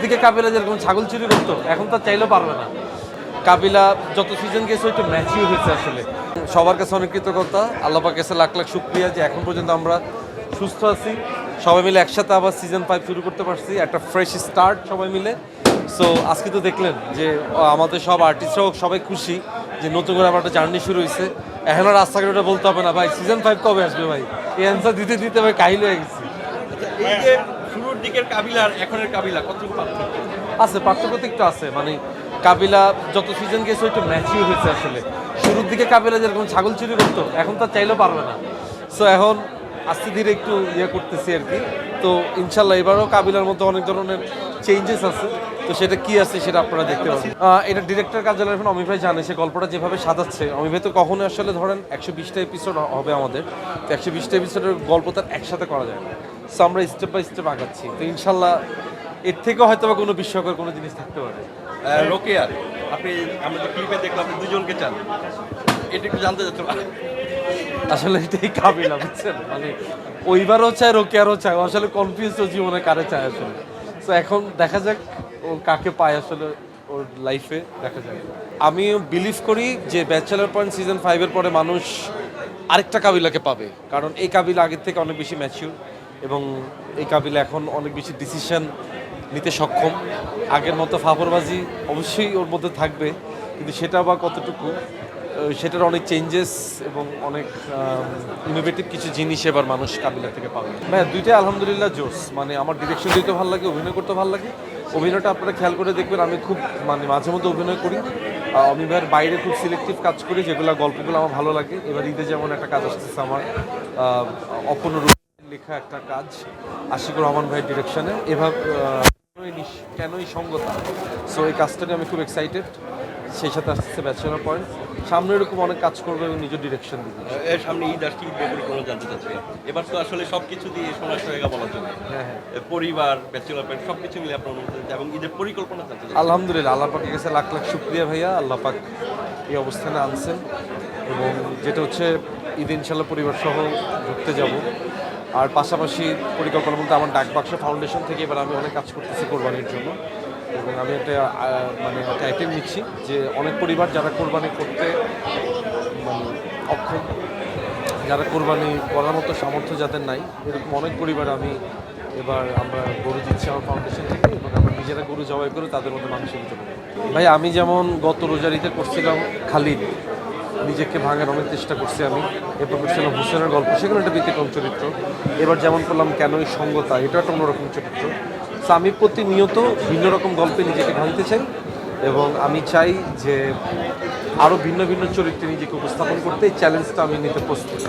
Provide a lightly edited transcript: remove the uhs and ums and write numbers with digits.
দিকে কাবিলা যেরকম ছাগল চুরি করতো, এখন তো চাইলেও পারবে না। কাবিলা যত সিজন গেছে একটু ম্যাচিউর হয়েছে আসলে। সবার কাছে অনেক কৃতজ্ঞতা, আল্লাহ পাকের কাছে লাখ লাখ শুকরিয়া যে এখন পর্যন্ত আমরা সুস্থ আছি, সবাই মিলে একসাথে আবার সিজন 5 শুরু করতে পারছি, একটা ফ্রেশ স্টার্ট সবাই মিলে। সো আজকে তো দেখলেন যে আমাদের সব আর্টিস্টরাও সবাই খুশি যে নতুন করে আবার একটা জার্নি শুরু হয়েছে। এখন আর রাস্তাঘাটে ওটা বলতে হবে না ভাই সিজন 5 কবে আসবে ভাই, এই অ্যান্সার দিতে দিতে ভাই কাহিল হয়ে গেছি। এই যে শুরুর দিকের কাবিলা আর এখনের কাবিলা কতটুকু পার্থক্য আছে, পার্থক্য তো একটু আছে, মানে কাবিলা যত সিজন গেছে একটু ম্যাচিউর হয়েছে আসলে। শুরুর দিকে কাবিলা যেরকম ছাগল চুরি করতো, এখন তো চাইলেও পারবে না। সো এখন আস্তে ধীরে একটু ইয়ে করতেছি আর কি। তো ইনশাল্লাহ এবারও কাবিলার মধ্যে অনেক ধরনের চেঞ্জেস আছে, তো সেটা কি আছে সেটা আপনারা দেখতে পাবেন। এটা ডিরেক্টর কার্যালয়ের এখন অমিত ভাই জানে, সে গল্পটা যেভাবে সাজাচ্ছে, অমিত ভাই তো কখনো আসলে ধরেন 120টা এপিসোড হবে আমাদের, তো 120টা এপিসোডের গল্প তার একসাথে করা যায় না। সো আমরা স্টেপ বাই স্টেপ আগাচ্ছি, তো ইনশাল্লাহ এর থেকেও হয়তো বা কোনো বিস্ময়কর কোনো জিনিস থাকতে পারে। রোকেয়ার আপনি আমরা যে ক্লিপে দেখলাম আপনি দুজনকে চান, এটা একটু জানতে চাচ্ছিলাম। আসলে এটাই কাবিলা, বুঝছেন, মানে ওইবারও চায় রোকেয়ারও চায়, ও আসলে কনফিউজ ও জীবনে কারে চায় আসলে। তো এখন দেখা যাক ও কাকে পায় আসলে ওর লাইফে, দেখা যাক। আমি বিলিভ করি যে ব্যাচেলার পয়েন্ট সিজন 5-এর পরে মানুষ আরেকটা কাবিলাকে পাবে, কারণ এই কাবিলা আগের থেকে অনেক বেশি ম্যাচিউর এবং এই কাবিলা এখন অনেক বেশি ডিসিশন নিতে সক্ষম। আগের মতো ফাফরবাজি অবশ্যই ওর মধ্যে থাকবে, কিন্তু সেটা বা কতটুকু, সেটার অনেক চেঞ্জেস এবং অনেক ইনোভেটিভ কিছু জিনিস এবার মানুষ কাবিলা থেকে পাবে। হ্যাঁ, দুইটাই আলহামদুলিল্লাহ জোস, মানে আমার ডিরেকশন দিতে ভালো লাগে, অভিনয় করতে ভালো লাগে। অভিনয়টা আপনারা খেয়াল করে দেখবেন, আমি খুব মানে মাঝে মধ্যে অভিনয় করি, আমি ভাইয়ের বাইরে খুব সিলেক্টিভ কাজ করি, যেগুলো গল্পগুলো আমার ভালো লাগে। এবার ঈদে যেমন একটা কাজ আসতেছে আমার, অপূর্ণ লেখা একটা কাজ, আশিকুর রহমান ভাইয়ের ডিরেকশনে, এভাবে কেনই সঙ্গতা। সো এই কাজটা নিয়ে আমি খুব এক্সাইটেড। সেই সাথে আসতেছে ব্যাচেলার পয়েন্ট, সামনে এরকম অনেক কাজ করবে এবং নিজের ডিরেকশন দিবে। এর সামনে ঈদ আসছে, ঈদ পরিকল্পনা জানতে চাচ্ছি। এবার তো আসলে সবকিছু দিয়ে সময় হয়ে বলার জন্য, হ্যাঁ হ্যাঁ, পরিবার ব্যাচেলার পয়েন্ট সবকিছু মিলে আপনার অনুভূতি এবং ঈদের পরিকল্পনা জানতে চাচ্ছি। আলহামদুলিল্লাহ আল্লাহ পাকের কাছে লাখ লাখ শুক্রিয়া ভাইয়া, আল্লাহ পাক এই অবস্থানে আনছেন। এবং যেটা হচ্ছে ঈদ ইনশাল্লাহ পরিবার সহ ঘুরতে যাব। আর পাশাপাশি পরিকল্পনা বলতে আমার ডাকবাক্স ফাউন্ডেশন থেকে এবার আমি অনেক কাজ করতেছি কোরবানির জন্য, এবং আমি একটা মানে একটা আইটেম নিচ্ছি যে অনেক পরিবার যারা কোরবানি করতে মানে অক্ষম, যারা কোরবানি করার মতো সামর্থ্য যাদের নাই, এরকম অনেক পরিবার এবার আমরা গরু দিচ্ছি আমার ফাউন্ডেশন থেকে, এবং আমরা নিজেরা গরু জবাই করে তাদের মধ্যে মানুষের দিতে পারি। ভাই আমি যেমন গত রোজারিতে করছিলাম খালিদ, নিজেকে ভাঙার অনেক চেষ্টা করছি আমি। এরপর করছিলাম হুসেনের গল্প, সেখানে একটা ব্যতিক্রম চরিত্র। এবার যেমন করলাম কেনই সঙ্গতা, এটা একটা অন্যরকম চরিত্র। সো আমি প্রতিনিয়ত ভিন্ন রকম গল্পে নিজেকে ভাঙতে চাই, এবং আমি চাই যে আরও ভিন্ন ভিন্ন চরিত্রে নিজেকে উপস্থাপন করতে। এই চ্যালেঞ্জটা আমি নিতে প্রস্তুত।